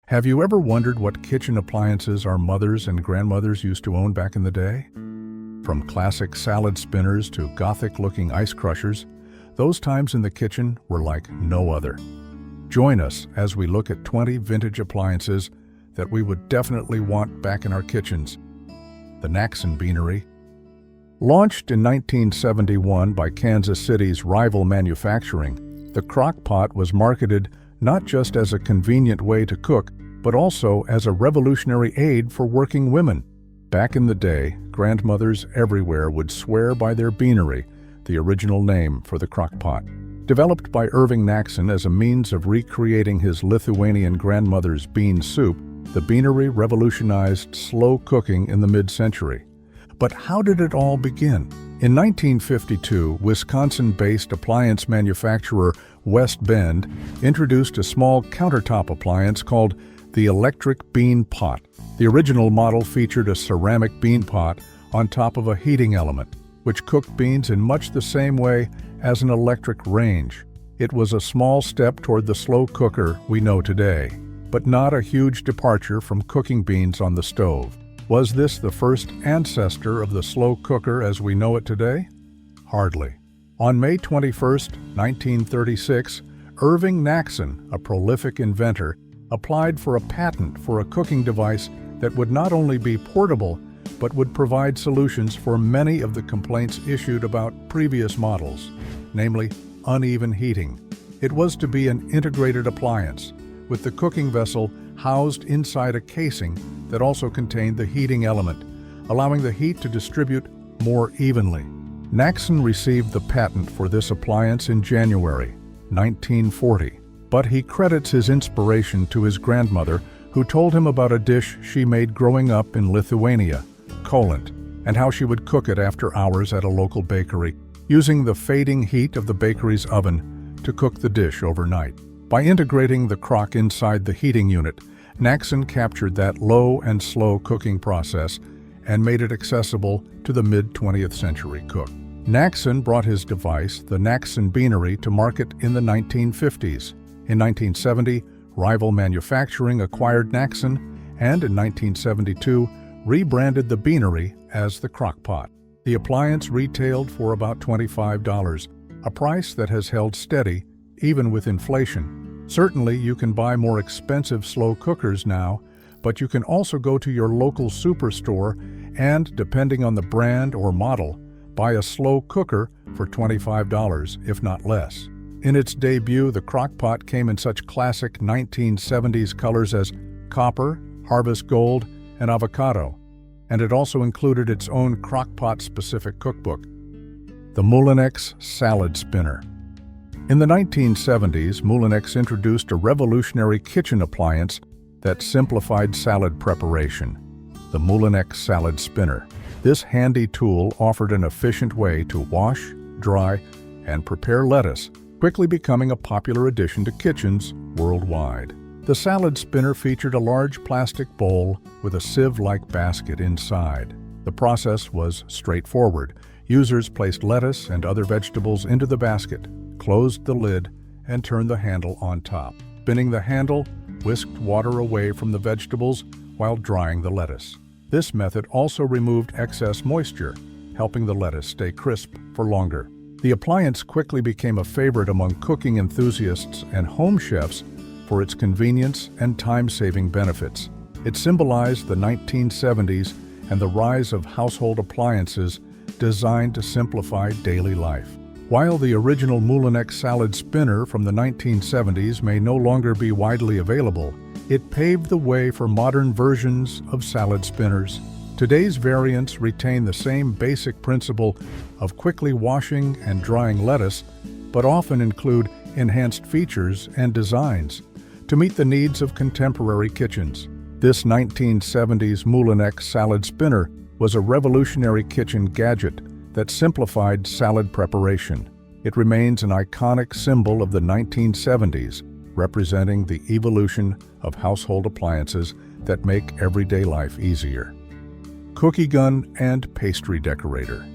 Have you ever wondered what kitchen appliances our mothers and grandmothers used to own back in the day? From classic salad spinners to Gothic-looking ice crushers, those times in the kitchen were like no other. Join us as we look at 20 vintage appliances that we would definitely want back in our kitchens. The Naxon Beanery. Launched in 1971 by Kansas City's rival manufacturing, the Crock-Pot was marketed not just as a convenient way to cook, but also as a revolutionary aid for working women. Back in the day, grandmothers everywhere would swear by their beanery, the original name for the Crock-Pot. Developed by Irving Naxon as a means of recreating his Lithuanian grandmother's bean soup, the beanery revolutionized slow cooking in the mid-century. But how did it all begin? In 1952, Wisconsin-based appliance manufacturer West Bend introduced a small countertop appliance called the electric bean pot. The original model featured a ceramic bean pot on top of a heating element, which cooked beans in much the same way as an electric range. It was a small step toward the slow cooker we know today, but not a huge departure from cooking beans on the stove. Was this the first ancestor of the slow cooker as we know it today? Hardly. On May 21, 1936, Irving Naxon, a prolific inventor, applied for a patent for a cooking device that would not only be portable, but would provide solutions for many of the complaints issued about previous models, namely uneven heating. It was to be an integrated appliance, with the cooking vessel housed inside a casing that also contained the heating element, allowing the heat to distribute more evenly. Naxon received the patent for this appliance in January 1940, but he credits his inspiration to his grandmother, who told him about a dish she made growing up in Lithuania, coolant, and how she would cook it after hours at a local bakery, using the fading heat of the bakery's oven to cook the dish overnight. By integrating the crock inside the heating unit, Naxon captured that low and slow cooking process and made it accessible to the mid-20th century cook. Naxon brought his device, the Naxon Beanery, to market in the 1950s. In 1970, rival manufacturing acquired Naxon, and in 1972, rebranded the Beanery as the Crock-Pot. The appliance retailed for about $25, a price that has held steady even with inflation. Certainly, you can buy more expensive slow cookers now, but you can also go to your local superstore and, depending on the brand or model, buy a slow cooker for $25, if not less. In its debut, the Crock-Pot came in such classic 1970s colors as copper, harvest gold, and avocado, and it also included its own Crock-Pot-specific cookbook, the Moulinex salad spinner. In the 1970s, Moulinex introduced a revolutionary kitchen appliance that simplified salad preparation, the Moulinex salad spinner. This handy tool offered an efficient way to wash, dry, and prepare lettuce, quickly becoming a popular addition to kitchens worldwide. The salad spinner featured a large plastic bowl with a sieve-like basket inside. The process was straightforward. Users placed lettuce and other vegetables into the basket, closed the lid, and turned the handle on top. Spinning the handle whisked water away from the vegetables while drying the lettuce. This method also removed excess moisture, helping the lettuce stay crisp for longer. The appliance quickly became a favorite among cooking enthusiasts and home chefs for its convenience and time-saving benefits. It symbolized the 1970s and the rise of household appliances designed to simplify daily life. While the original Moulinex salad spinner from the 1970s may no longer be widely available, it paved the way for modern versions of salad spinners. Today's variants retain the same basic principle of quickly washing and drying lettuce, but often include enhanced features and designs to meet the needs of contemporary kitchens. This 1970s Moulinex salad spinner was a revolutionary kitchen gadget that simplified salad preparation. It remains an iconic symbol of the 1970s, representing the evolution of household appliances that make everyday life easier. Cookie gun and pastry decorator.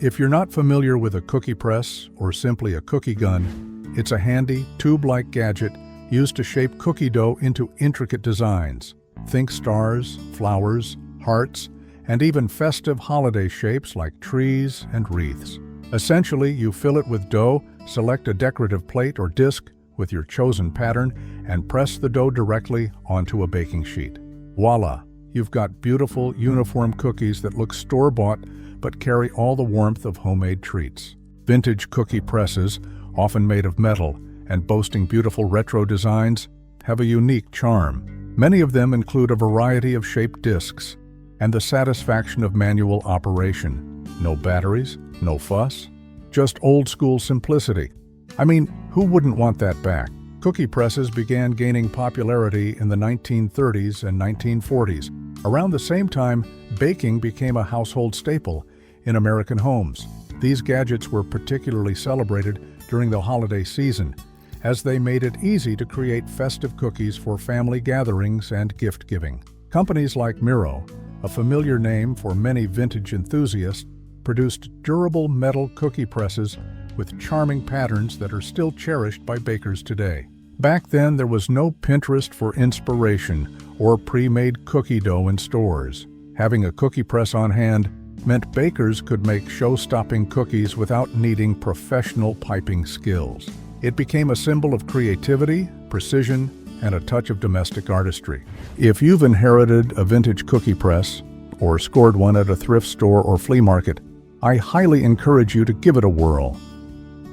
If you're not familiar with a cookie press or simply a cookie gun, it's a handy, tube-like gadget used to shape cookie dough into intricate designs. Think stars, flowers, hearts, and even festive holiday shapes like trees and wreaths. Essentially, you fill it with dough, select a decorative plate or disc with your chosen pattern, and press the dough directly onto a baking sheet. Voila! You've got beautiful, uniform cookies that look store-bought but carry all the warmth of homemade treats. Vintage cookie presses, often made of metal and boasting beautiful retro designs, have a unique charm. Many of them include a variety of shaped discs and the satisfaction of manual operation. No batteries, no fuss, just old-school simplicity. I mean, who wouldn't want that back? Cookie presses began gaining popularity in the 1930s and 1940s. Around the same time, baking became a household staple in American homes. These gadgets were particularly celebrated during the holiday season, as they made it easy to create festive cookies for family gatherings and gift-giving. Companies like Miro, a familiar name for many vintage enthusiasts, produced durable metal cookie presses with charming patterns that are still cherished by bakers today. Back then, there was no Pinterest for inspiration or pre-made cookie dough in stores. Having a cookie press on hand meant bakers could make show-stopping cookies without needing professional piping skills. It became a symbol of creativity, precision, and a touch of domestic artistry. If you've inherited a vintage cookie press or scored one at a thrift store or flea market, I highly encourage you to give it a whirl.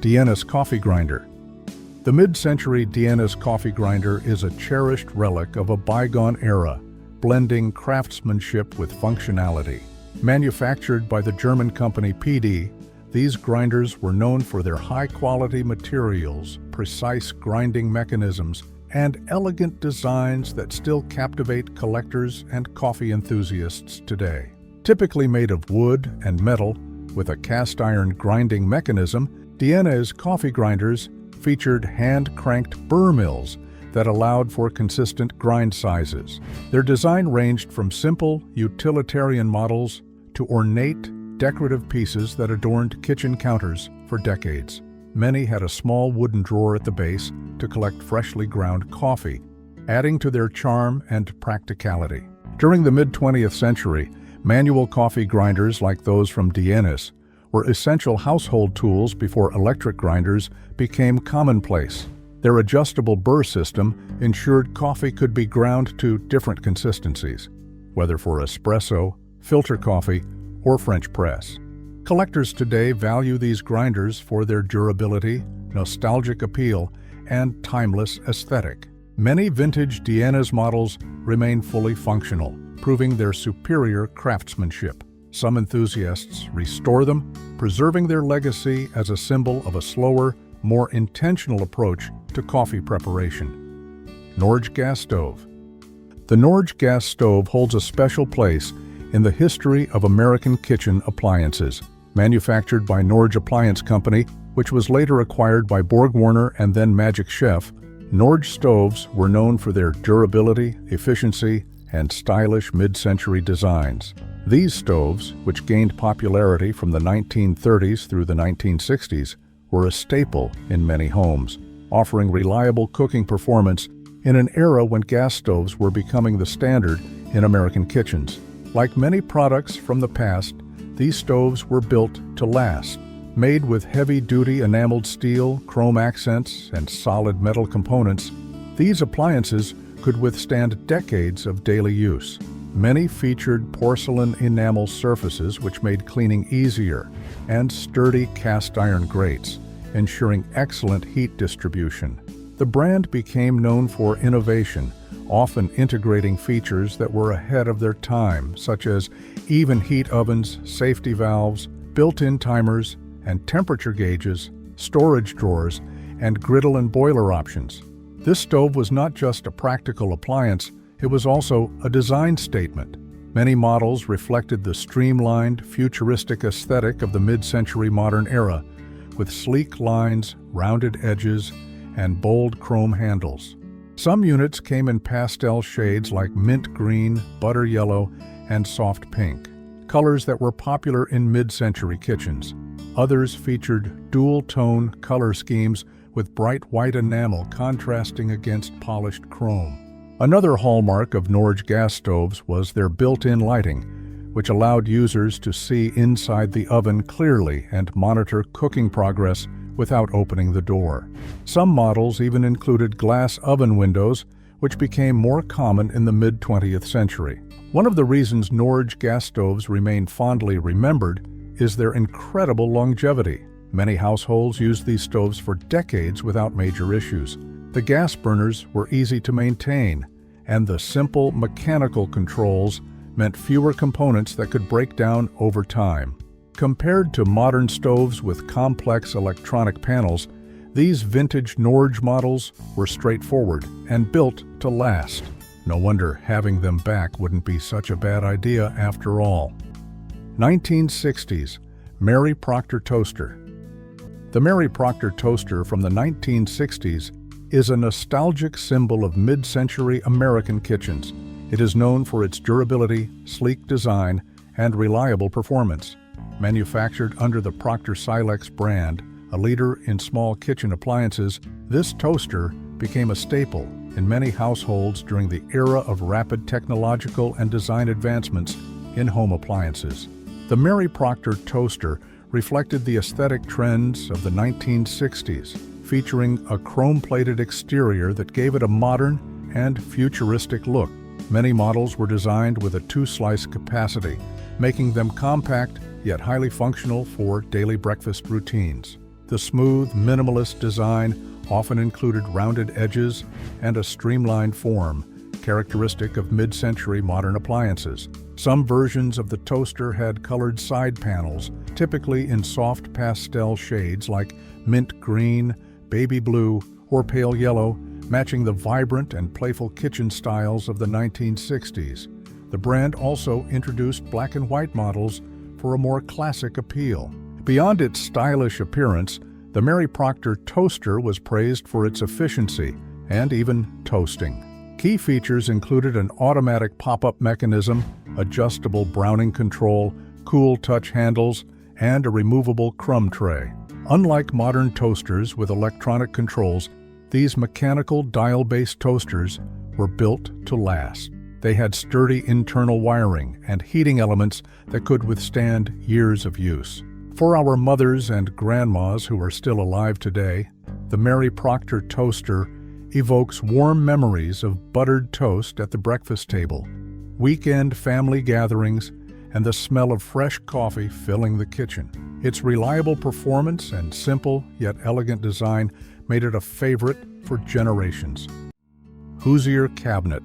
Dienes coffee grinder. The mid-century Dienes coffee grinder is a cherished relic of a bygone era, blending craftsmanship with functionality. Manufactured by the German company PD, these grinders were known for their high-quality materials, precise grinding mechanisms, and elegant designs that still captivate collectors and coffee enthusiasts today. Typically made of wood and metal, with a cast-iron grinding mechanism, Dienes coffee grinders featured hand-cranked burr mills that allowed for consistent grind sizes. Their design ranged from simple, utilitarian models to ornate, decorative pieces that adorned kitchen counters for decades. Many had a small wooden drawer at the base to collect freshly ground coffee, adding to their charm and practicality. During the mid-20th century, manual coffee grinders like those from Dienes were essential household tools before electric grinders became commonplace. Their adjustable burr system ensured coffee could be ground to different consistencies, whether for espresso, filter coffee, or French press. Collectors today value these grinders for their durability, nostalgic appeal, and timeless aesthetic. Many vintage Dienes models remain fully functional, proving their superior craftsmanship. Some enthusiasts restore them, preserving their legacy as a symbol of a slower, more intentional approach to coffee preparation. Norge gas stove. The Norge gas stove holds a special place in the history of American kitchen appliances. Manufactured by Norge Appliance Company, which was later acquired by BorgWarner and then Magic Chef, Norge stoves were known for their durability, efficiency, and stylish mid-century designs. These stoves, which gained popularity from the 1930s through the 1960s, were a staple in many homes, offering reliable cooking performance in an era when gas stoves were becoming the standard in American kitchens. Like many products from the past, these stoves were built to last. Made with heavy-duty enameled steel, chrome accents, and solid metal components, these appliances could withstand decades of daily use. Many featured porcelain enamel surfaces which made cleaning easier, and sturdy cast-iron grates, ensuring excellent heat distribution. The brand became known for innovation, often integrating features that were ahead of their time, such as even heat ovens, safety valves, built-in timers, and temperature gauges, storage drawers, and griddle and boiler options. This stove was not just a practical appliance, it was also a design statement. Many models reflected the streamlined, futuristic aesthetic of the mid-century modern era, with sleek lines, rounded edges, and bold chrome handles. Some units came in pastel shades like mint green, butter yellow, and soft pink, colors that were popular in mid-century kitchens. Others featured dual-tone color schemes with bright white enamel contrasting against polished chrome. Another hallmark of Norge gas stoves was their built-in lighting, which allowed users to see inside the oven clearly and monitor cooking progress without opening the door. Some models even included glass oven windows, which became more common in the mid-20th century. One of the reasons Norge gas stoves remain fondly remembered is their incredible longevity. Many households used these stoves for decades without major issues. The gas burners were easy to maintain, and the simple mechanical controls meant fewer components that could break down over time. Compared to modern stoves with complex electronic panels, these vintage Norge models were straightforward and built to last. No wonder having them back wouldn't be such a bad idea after all. 1960s, Mary Proctor toaster. The Mary Proctor toaster from the 1960s is a nostalgic symbol of mid-century American kitchens. It is known for its durability, sleek design, and reliable performance. Manufactured under the Proctor Silex brand, a leader in small kitchen appliances, this toaster became a staple in many households during the era of rapid technological and design advancements in home appliances. The Mary Proctor toaster reflected the aesthetic trends of the 1960s, featuring a chrome-plated exterior that gave it a modern and futuristic look. Many models were designed with a 2-slice capacity, making them compact yet highly functional for daily breakfast routines. The smooth, minimalist design often included rounded edges and a streamlined form, characteristic of mid-century modern appliances. Some versions of the toaster had colored side panels, typically in soft pastel shades like mint green, baby blue, or pale yellow, matching the vibrant and playful kitchen styles of the 1960s. The brand also introduced black and white models for a more classic appeal. Beyond its stylish appearance, the Mary Proctor toaster was praised for its efficiency and even toasting. Key features included an automatic pop-up mechanism, adjustable browning control, cool touch handles, and a removable crumb tray. Unlike modern toasters with electronic controls, these mechanical dial-based toasters were built to last. They had sturdy internal wiring and heating elements that could withstand years of use. For our mothers and grandmas who are still alive today, the Mary Proctor toaster evokes warm memories of buttered toast at the breakfast table, weekend family gatherings, and the smell of fresh coffee filling the kitchen. Its reliable performance and simple yet elegant design made it a favorite for generations. Hoosier cabinet.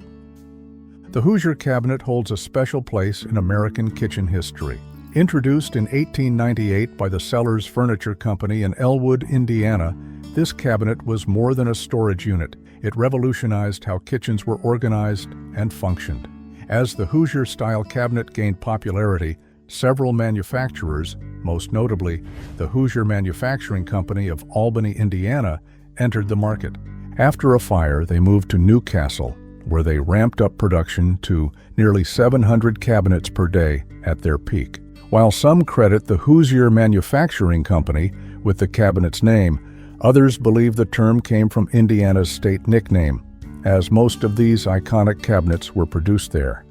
The Hoosier cabinet holds a special place in American kitchen history. Introduced in 1898 by the Sellers Furniture Company in Elwood, Indiana, this cabinet was more than a storage unit. It revolutionized how kitchens were organized and functioned. As the Hoosier-style cabinet gained popularity, several manufacturers, most notably the Hoosier Manufacturing Company of Albany, Indiana, entered the market. After a fire, they moved to Newcastle, where they ramped up production to nearly 700 cabinets per day at their peak. While some credit the Hoosier Manufacturing Company with the cabinet's name, others believe the term came from Indiana's state nickname, as most of these iconic cabinets were produced there.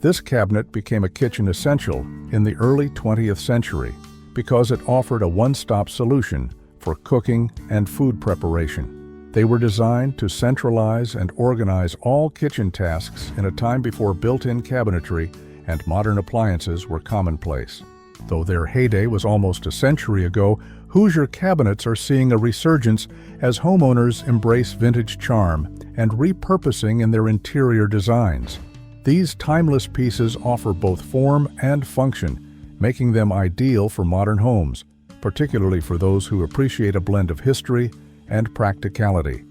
This cabinet became a kitchen essential in the early 20th century because it offered a one-stop solution for cooking and food preparation. They were designed to centralize and organize all kitchen tasks in a time before built-in cabinetry and modern appliances were commonplace. Though their heyday was almost a century ago, Hoosier cabinets are seeing a resurgence as homeowners embrace vintage charm and repurposing in their interior designs. These timeless pieces offer both form and function, making them ideal for modern homes, particularly for those who appreciate a blend of history and practicality.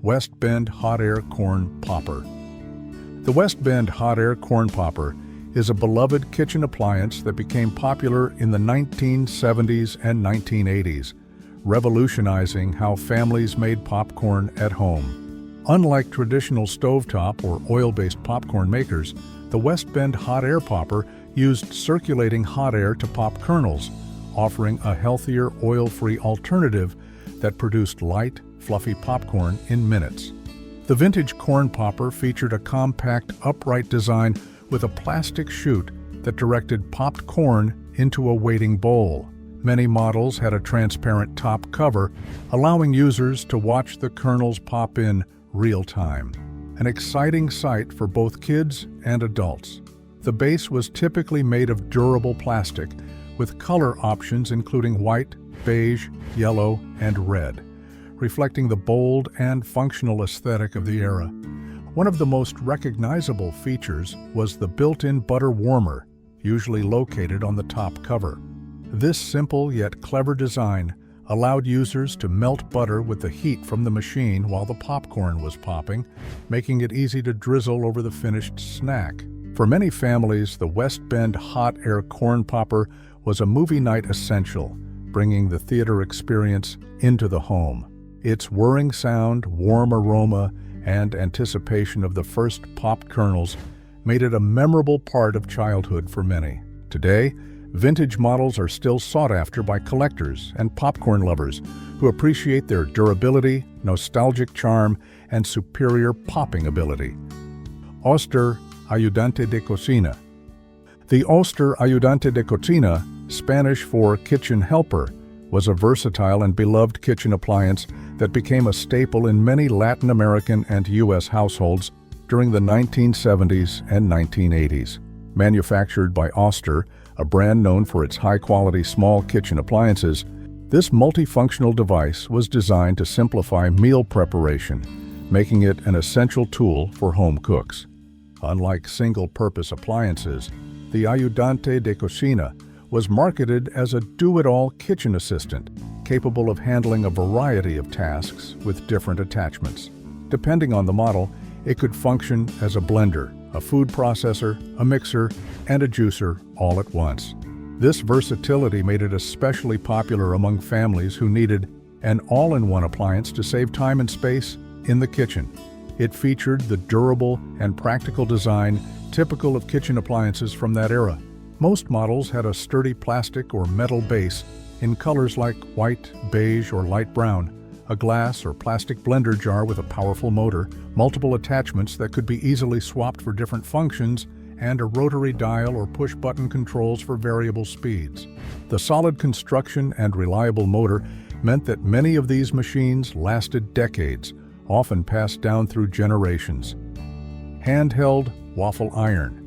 West Bend Hot Air Corn Popper. The West Bend Hot Air Corn Popper is a beloved kitchen appliance that became popular in the 1970s and 1980s, revolutionizing how families made popcorn at home. Unlike traditional stovetop or oil-based popcorn makers, the West Bend Hot Air Popper used circulating hot air to pop kernels, offering a healthier, oil-free alternative that produced light, fluffy popcorn in minutes. The vintage corn popper featured a compact, upright design with a plastic chute that directed popped corn into a waiting bowl. Many models had a transparent top cover, allowing users to watch the kernels pop in real time. An exciting sight for both kids and adults. The base was typically made of durable plastic, with color options including white, beige, yellow, and red, reflecting the bold and functional aesthetic of the era. One of the most recognizable features was the built-in butter warmer, usually located on the top cover. This simple yet clever design allowed users to melt butter with the heat from the machine while the popcorn was popping, making it easy to drizzle over the finished snack. For many families, the West Bend hot air corn popper was a movie night essential, bringing the theater experience into the home. Its whirring sound, warm aroma, and anticipation of the first popped kernels made it a memorable part of childhood for many. Today, vintage models are still sought after by collectors and popcorn lovers who appreciate their durability, nostalgic charm, and superior popping ability. Oster Ayudante de Cocina. The Oster Ayudante de Cocina, Spanish for kitchen helper, was a versatile and beloved kitchen appliance that became a staple in many Latin American and U.S. households during the 1970s and 1980s. Manufactured by Oster, a brand known for its high-quality small kitchen appliances, this multifunctional device was designed to simplify meal preparation, making it an essential tool for home cooks. Unlike single-purpose appliances, the Ayudante de Cocina was marketed as a do-it-all kitchen assistant, capable of handling a variety of tasks with different attachments. Depending on the model, it could function as a blender, a food processor, a mixer, and a juicer all at once. This versatility made it especially popular among families who needed an all-in-one appliance to save time and space in the kitchen. It featured the durable and practical design typical of kitchen appliances from that era. Most models had a sturdy plastic or metal base in colors like white, beige, or light brown, a glass or plastic blender jar with a powerful motor, multiple attachments that could be easily swapped for different functions, and a rotary dial or push-button controls for variable speeds. The solid construction and reliable motor meant that many of these machines lasted decades, often passed down through generations. Handheld waffle iron.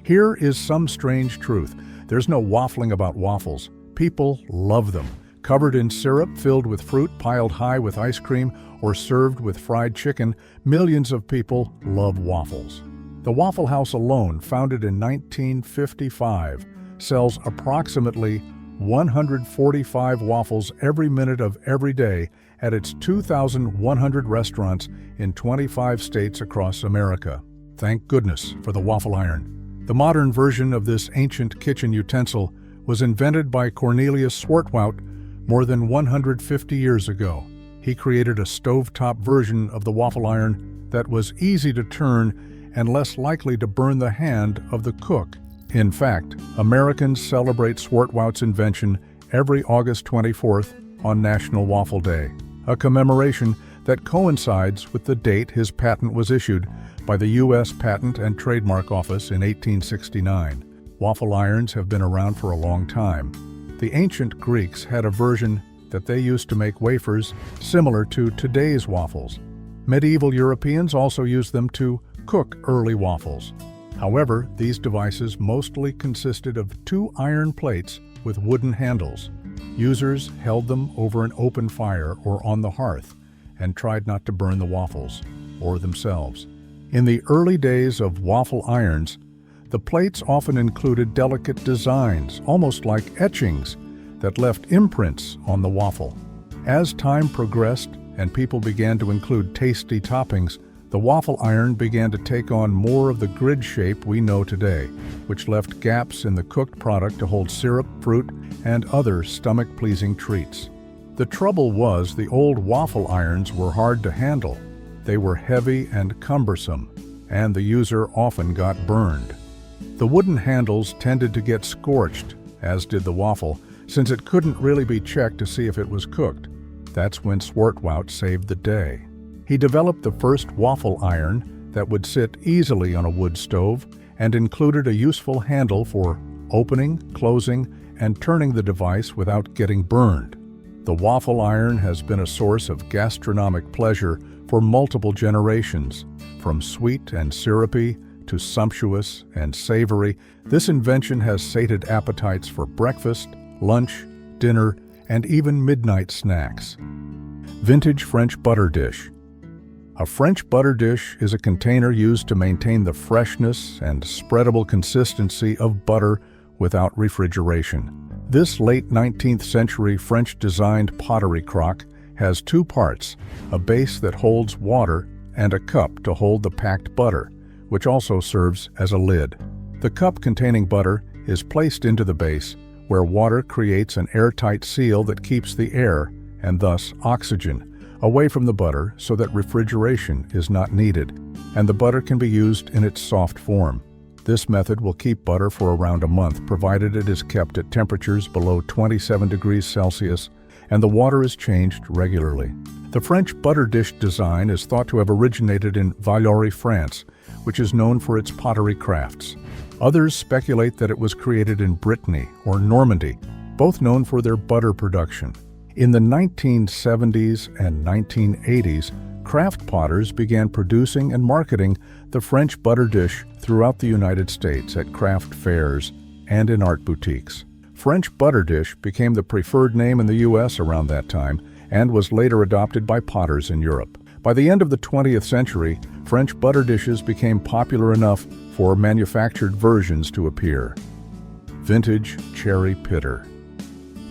Here is some strange truth. There's no waffling about waffles. People love them. Covered in syrup, filled with fruit, piled high with ice cream, or served with fried chicken, millions of people love waffles. The Waffle House alone, founded in 1955, sells approximately 145 waffles every minute of every day at its 2,100 restaurants in 25 states across America. Thank goodness for the waffle iron. The modern version of this ancient kitchen utensil was invented by Cornelius Swartwout more than 150 years ago. He created a stovetop version of the waffle iron that was easy to turn and less likely to burn the hand of the cook. In fact, Americans celebrate Swartwout's invention every August 24th on National Waffle Day, a commemoration that coincides with the date his patent was issued by the U.S. Patent and Trademark Office in 1869. Waffle irons have been around for a long time. The ancient Greeks had a version that they used to make wafers similar to today's waffles. Medieval Europeans also used them to cook early waffles. However, these devices mostly consisted of two iron plates with wooden handles. Users held them over an open fire or on the hearth and tried not to burn the waffles or themselves. In the early days of waffle irons, the plates often included delicate designs, almost like etchings, that left imprints on the waffle. As time progressed and people began to include tasty toppings, the waffle iron began to take on more of the grid shape we know today, which left gaps in the cooked product to hold syrup, fruit, and other stomach-pleasing treats. The trouble was the old waffle irons were hard to handle. They were heavy and cumbersome, and the user often got burned. The wooden handles tended to get scorched, as did the waffle, since it couldn't really be checked to see if it was cooked. That's when Swartwout saved the day. He developed the first waffle iron that would sit easily on a wood stove and included a useful handle for opening, closing, and turning the device without getting burned. The waffle iron has been a source of gastronomic pleasure for multiple generations. From sweet and syrupy to sumptuous and savory, this invention has sated appetites for breakfast, lunch, dinner, and even midnight snacks. Vintage French butter dish. A French butter dish is a container used to maintain the freshness and spreadable consistency of butter without refrigeration. This late 19th century French-designed pottery crock has two parts, a base that holds water and a cup to hold the packed butter, which also serves as a lid. The cup containing butter is placed into the base, where water creates an airtight seal that keeps the air, and thus oxygen, away from the butter so that refrigeration is not needed, and the butter can be used in its soft form. This method will keep butter for around a month, provided it is kept at temperatures below 27 degrees Celsius and the water is changed regularly. The French butter dish design is thought to have originated in Valory, France, which is known for its pottery crafts. Others speculate that it was created in Brittany or Normandy, both known for their butter production. In the 1970s and 1980s, craft potters began producing and marketing the French butter dish throughout the United States at craft fairs and in art boutiques. French butter dish became the preferred name in the U.S. around that time and was later adopted by potters in Europe. By the end of the 20th century, French butter dishes became popular enough for manufactured versions to appear. Vintage cherry pitter.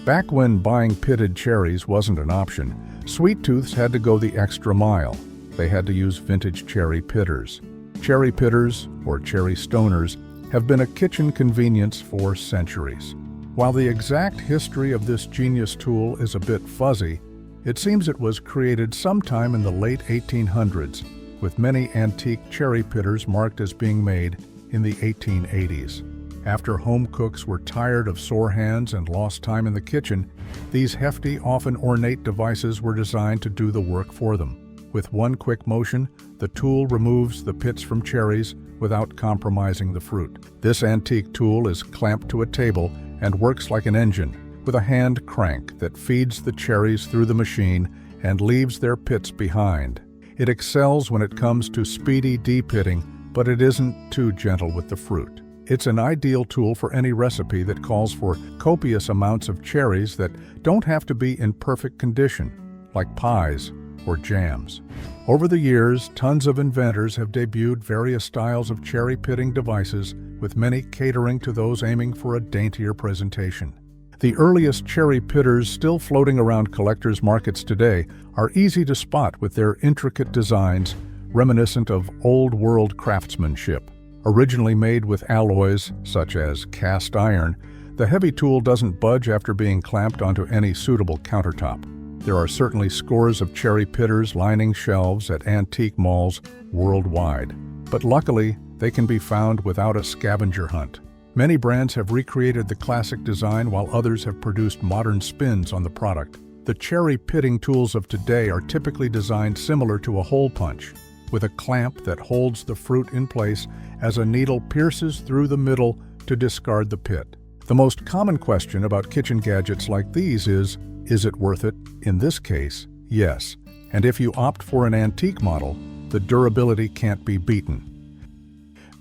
Back when buying pitted cherries wasn't an option, sweet tooths had to go the extra mile. They had to use vintage cherry pitters. Cherry pitters, or cherry stoners, have been a kitchen convenience for centuries. While the exact history of this genius tool is a bit fuzzy, it seems it was created sometime in the late 1800s, with many antique cherry pitters marked as being made in the 1880s. After home cooks were tired of sore hands and lost time in the kitchen, these hefty, often ornate devices were designed to do the work for them. With one quick motion, the tool removes the pits from cherries without compromising the fruit. This antique tool is clamped to a table and works like an engine, with a hand crank that feeds the cherries through the machine and leaves their pits behind. It excels when it comes to speedy de-pitting, but it isn't too gentle with the fruit. It's an ideal tool for any recipe that calls for copious amounts of cherries that don't have to be in perfect condition, like pies or jams. Over the years, tons of inventors have debuted various styles of cherry pitting devices, with many catering to those aiming for a daintier presentation. The earliest cherry pitters still floating around collectors' markets today are easy to spot with their intricate designs reminiscent of old-world craftsmanship. Originally made with alloys such as cast iron, the heavy tool doesn't budge after being clamped onto any suitable countertop. There are certainly scores of cherry pitters lining shelves at antique malls worldwide, but luckily they can be found without a scavenger hunt. Many brands have recreated the classic design while others have produced modern spins on the product. The cherry pitting tools of today are typically designed similar to a hole punch, with a clamp that holds the fruit in place as a needle pierces through the middle to discard the pit. The most common question about kitchen gadgets like these is it worth it? In this case, yes. And if you opt for an antique model, the durability can't be beaten.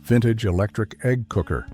Vintage electric egg cooker.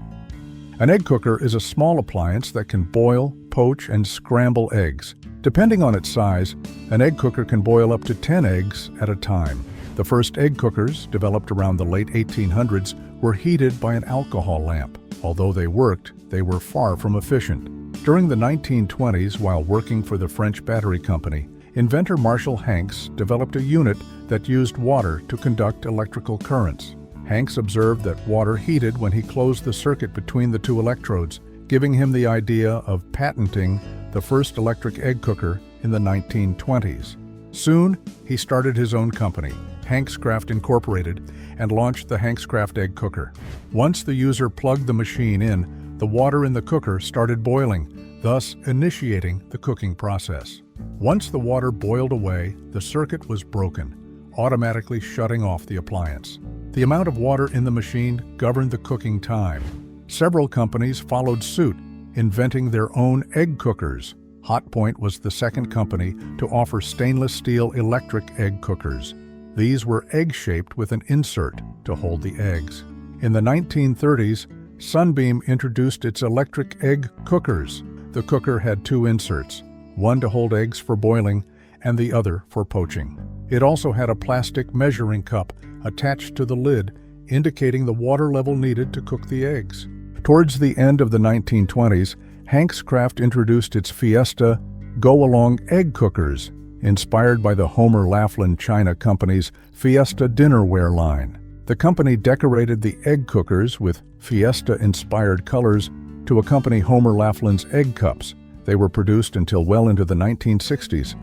An egg cooker is a small appliance that can boil, poach, and scramble eggs. Depending on its size, an egg cooker can boil up to 10 eggs at a time. The first egg cookers, developed around the late 1800s, were heated by an alcohol lamp. Although they worked, they were far from efficient. During the 1920s, while working for the French Battery Company, inventor Marshall Hanks developed a unit that used water to conduct electrical currents. Hanks observed that water heated when he closed the circuit between the two electrodes, giving him the idea of patenting the first electric egg cooker in the 1920s. Soon, he started his own company, Hankscraft Incorporated, and launched the Hankscraft egg cooker. Once the user plugged the machine in, the water in the cooker started boiling, thus initiating the cooking process. Once the water boiled away, the circuit was broken, automatically shutting off the appliance. The amount of water in the machine governed the cooking time. Several companies followed suit, inventing their own egg cookers. Hot Point was the second company to offer stainless steel electric egg cookers. These were egg-shaped with an insert to hold the eggs. In the 1930s, Sunbeam introduced its electric egg cookers. The cooker had two inserts, one to hold eggs for boiling and the other for poaching. It also had a plastic measuring cup attached to the lid, indicating the water level needed to cook the eggs. Towards the end of the 1920s, Hank's Craft introduced its Fiesta go-along egg cookers, inspired by the Homer Laughlin China Company's Fiesta dinnerware line. The company decorated the egg cookers with Fiesta-inspired colors to accompany Homer Laughlin's egg cups. They were produced until well into the 1960s.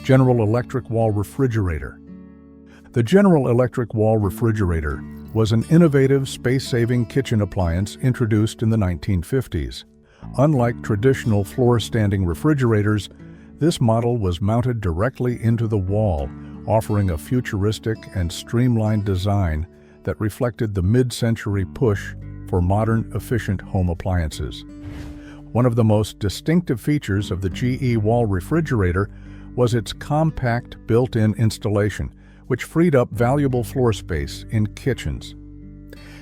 General Electric Wall Refrigerator. The General Electric Wall Refrigerator was an innovative, space-saving kitchen appliance introduced in the 1950s. Unlike traditional floor-standing refrigerators, this model was mounted directly into the wall, offering a futuristic and streamlined design that reflected the mid-century push for modern, efficient home appliances. One of the most distinctive features of the GE wall refrigerator was its compact built-in installation, which freed up valuable floor space in kitchens.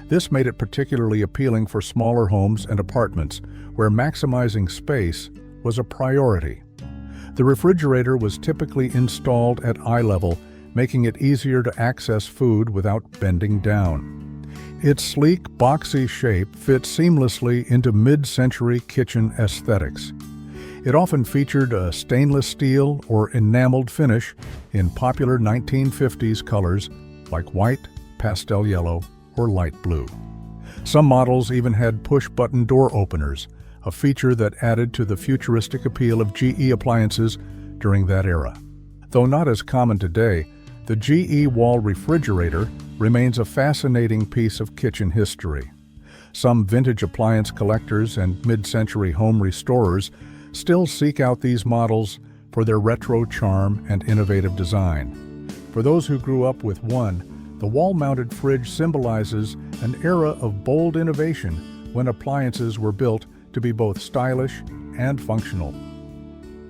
This made it particularly appealing for smaller homes and apartments, where maximizing space was a priority. The refrigerator was typically installed at eye level, making it easier to access food without bending down. Its sleek, boxy shape fit seamlessly into mid-century kitchen aesthetics. It often featured a stainless steel or enameled finish in popular 1950s colors like white, pastel yellow, or light blue. Some models even had push-button door openers, a feature that added to the futuristic appeal of GE appliances during that era. Though not as common today, the GE wall refrigerator remains a fascinating piece of kitchen history. Some vintage appliance collectors and mid-century home restorers still seek out these models for their retro charm and innovative design. For those who grew up with one, the wall-mounted fridge symbolizes an era of bold innovation when appliances were built to be both stylish and functional.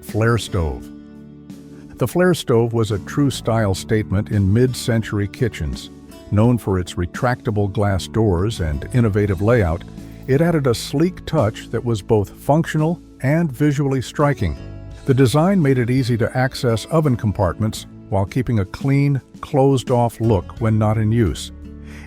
Flare stove. The flare stove was a true style statement in mid-century kitchens. Known for its retractable glass doors and innovative layout, it added a sleek touch that was both functional and visually striking. The design made it easy to access oven compartments while keeping a clean, closed-off look when not in use.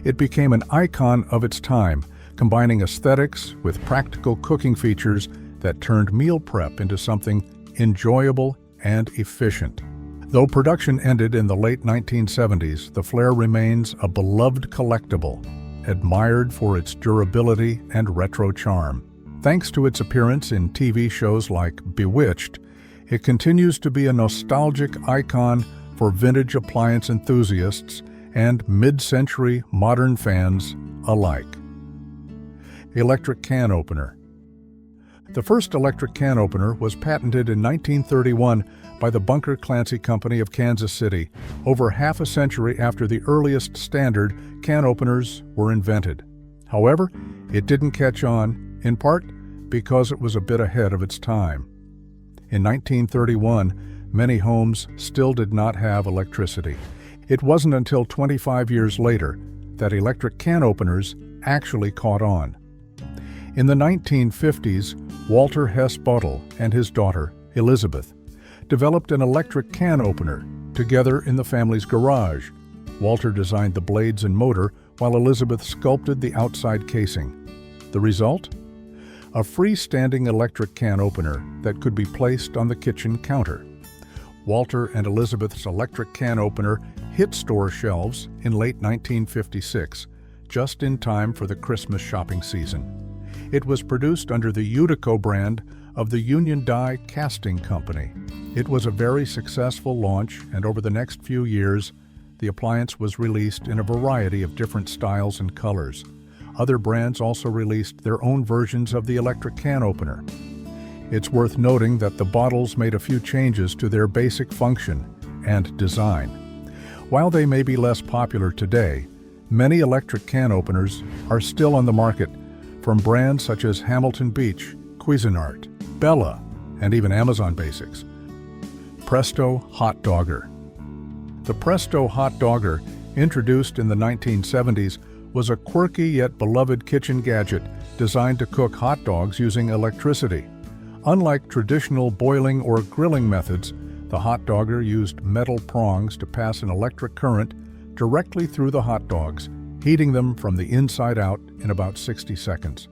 It became an icon of its time, combining aesthetics with practical cooking features that turned meal prep into something enjoyable and efficient. Though production ended in the late 1970s, the flare remains a beloved collectible, admired for its durability and retro charm. Thanks to its appearance in TV shows like Bewitched, it continues to be a nostalgic icon for vintage appliance enthusiasts and mid-century modern fans alike. Electric can opener. The first electric can opener was patented in 1931 by the Bunker Clancy Company of Kansas City, over half a century after the earliest standard can openers were invented. However, it didn't catch on, in part because it was a bit ahead of its time. In 1931, many homes still did not have electricity. It wasn't until 25 years later that electric can openers actually caught on. In the 1950s, Walter Hess Bottle and his daughter, Elizabeth, developed an electric can opener together in the family's garage. Walter designed the blades and motor while Elizabeth sculpted the outside casing. The result? A freestanding electric can opener that could be placed on the kitchen counter. Walter and Elizabeth's electric can opener hit store shelves in late 1956, just in time for the Christmas shopping season. It was produced under the Utico brand of the Union Die Casting Company. It was a very successful launch, and over the next few years, the appliance was released in a variety of different styles and colors. Other brands also released their own versions of the electric can opener. It's worth noting that the bottles made a few changes to their basic function and design. While they may be less popular today, many electric can openers are still on the market from brands such as Hamilton Beach, Cuisinart, Bella, and even Amazon Basics. Presto Hot Dogger. The Presto Hot Dogger, introduced in the 1970s, was a quirky yet beloved kitchen gadget designed to cook hot dogs using electricity. Unlike traditional boiling or grilling methods, the hot dogger used metal prongs to pass an electric current directly through the hot dogs, heating them from the inside out in about 60 seconds.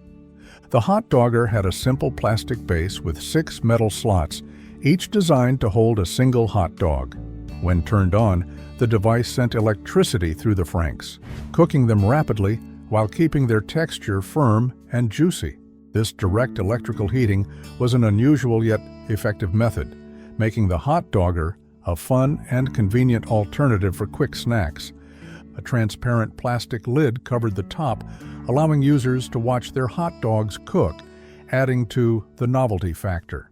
The hot dogger had a simple plastic base with 6 metal slots, each designed to hold a single hot dog. When turned on, the device sent electricity through the franks, cooking them rapidly while keeping their texture firm and juicy. This direct electrical heating was an unusual yet effective method, making the hot dogger a fun and convenient alternative for quick snacks. A transparent plastic lid covered the top, allowing users to watch their hot dogs cook, adding to the novelty factor.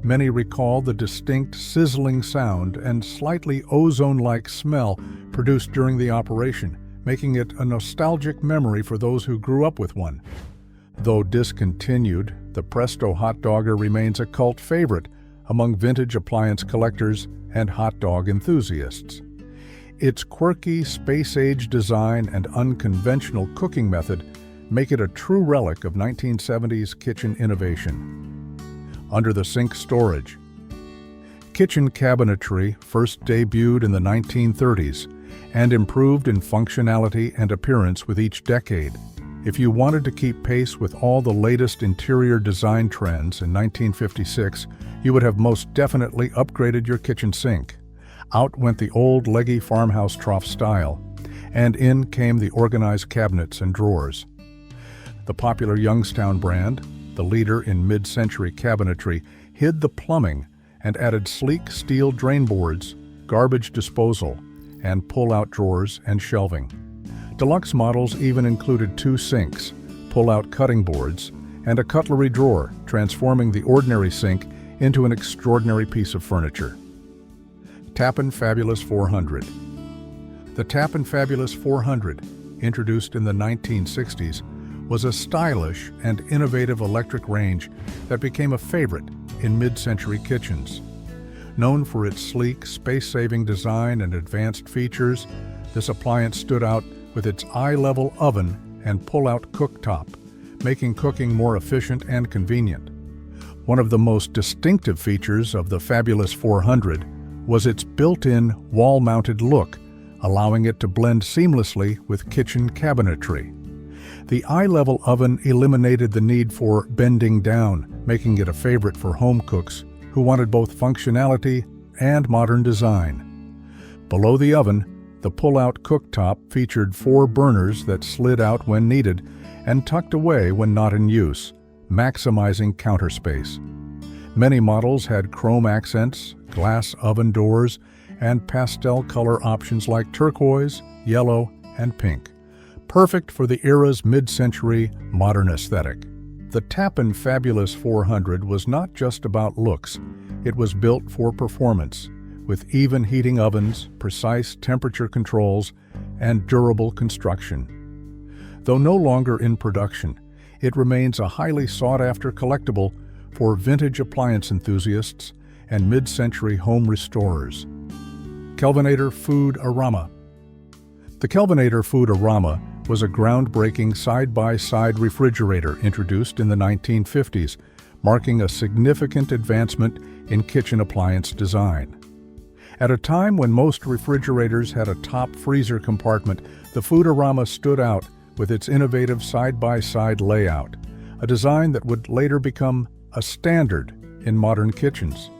Many recall the distinct sizzling sound and slightly ozone-like smell produced during the operation, making it a nostalgic memory for those who grew up with one. Though discontinued, the Presto Hot Dogger remains a cult favorite among vintage appliance collectors and hot dog enthusiasts. Its quirky, space-age design and unconventional cooking method make it a true relic of 1970s kitchen innovation. Under the sink storage. Kitchen cabinetry first debuted in the 1930s and improved in functionality and appearance with each decade. If you wanted to keep pace with all the latest interior design trends in 1956, you would have most definitely upgraded your kitchen sink. Out went the old leggy farmhouse trough style, and in came the organized cabinets and drawers. The popular Youngstown brand, the leader in mid-century cabinetry, hid the plumbing and added sleek steel drain boards, garbage disposal, and pull-out drawers and shelving. Deluxe models even included 2 sinks, pull-out cutting boards, and a cutlery drawer, transforming the ordinary sink into an extraordinary piece of furniture. Tappan Fabulous 400. The Tappan Fabulous 400, introduced in the 1960s, was a stylish and innovative electric range that became a favorite in mid-century kitchens. Known for its sleek, space-saving design and advanced features, this appliance stood out with its eye-level oven and pull-out cooktop, making cooking more efficient and convenient. One of the most distinctive features of the Fabulous 400 was its built-in wall-mounted look, allowing it to blend seamlessly with kitchen cabinetry. The eye-level oven eliminated the need for bending down, making it a favorite for home cooks who wanted both functionality and modern design. Below the oven, the pull-out cooktop featured 4 burners that slid out when needed and tucked away when not in use, maximizing counter space. Many models had chrome accents, glass oven doors, and pastel color options like turquoise, yellow, and pink, perfect for the era's mid-century modern aesthetic. The Tappan Fabulous 400 was not just about looks, it was built for performance, with even heating ovens, precise temperature controls, and durable construction. Though no longer in production, it remains a highly sought-after collectible for vintage appliance enthusiasts and mid-century home restorers. Kelvinator Food-A-Rama. The Kelvinator Food-A-Rama was a groundbreaking side-by-side refrigerator introduced in the 1950s, marking a significant advancement in kitchen appliance design. At a time when most refrigerators had a top freezer compartment, the Food-A-Rama stood out with its innovative side-by-side layout, a design that would later become a standard in modern kitchens.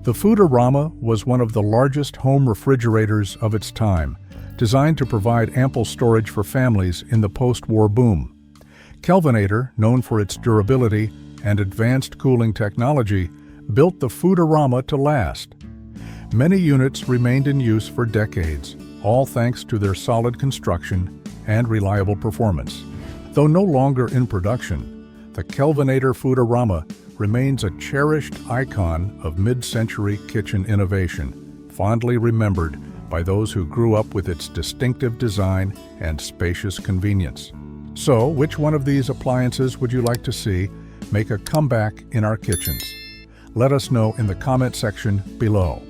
The Food-A-Rama was one of the largest home refrigerators of its time, designed to provide ample storage for families in the post-war boom. Kelvinator, known for its durability and advanced cooling technology, built the Food-A-Rama to last. Many units remained in use for decades, all thanks to their solid construction and reliable performance. Though no longer in production, the Kelvinator Food-A-Rama remains a cherished icon of mid-century kitchen innovation, fondly remembered by those who grew up with its distinctive design and spacious convenience. So, which one of these appliances would you like to see make a comeback in our kitchens? Let us know in the comment section below.